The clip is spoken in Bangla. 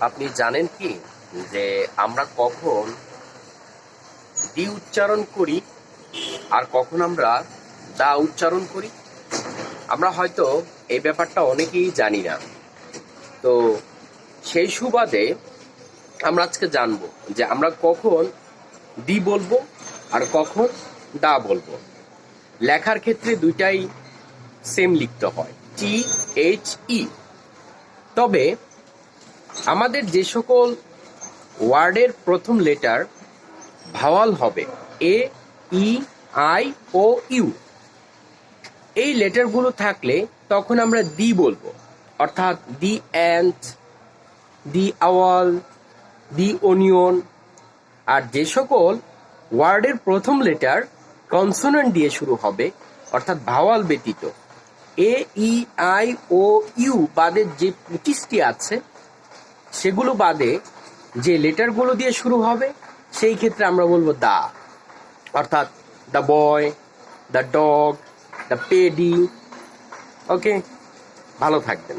আপনি জানেন কি যে আমরা কখন দি উচ্চারণ করি আর কখন আমরা দা উচ্চারণ করি? আমরা হয়তো এই ব্যাপারটা অনেকেই জানি না। তো সেই সুবাদে আমরা আজকে জানবো যে আমরা কখন দি বলবো আর কখন দা বলবো। লেখার ক্ষেত্রে দুইটাই সেম লিখতে হয়, THE। তবে আমাদের যে সকল ওয়ার্ডের প্রথম লেটার ভাওয়াল হবে, A, E, I, O, U, এই লেটারগুলো থাকলে তখন আমরা দি বলবো, অর্থাৎ দি অ্যান্ট, দি আওয়াল, দি অনিয়ন। আর যে সকল ওয়ার্ডের প্রথম লেটার কনসোনেন্ট দিয়ে শুরু হবে, অর্থাৎ ভাওয়াল ব্যতীত, A, E, I, O, U বাদের যে 25টি আছে সেগুলো বাদে যে লেটারগুলো দিয়ে শুরু হবে সেই ক্ষেত্রে আমরা বলবো দা, অর্থাৎ the boy, the dog, the paddy. Okay, ভালো থাকবেন।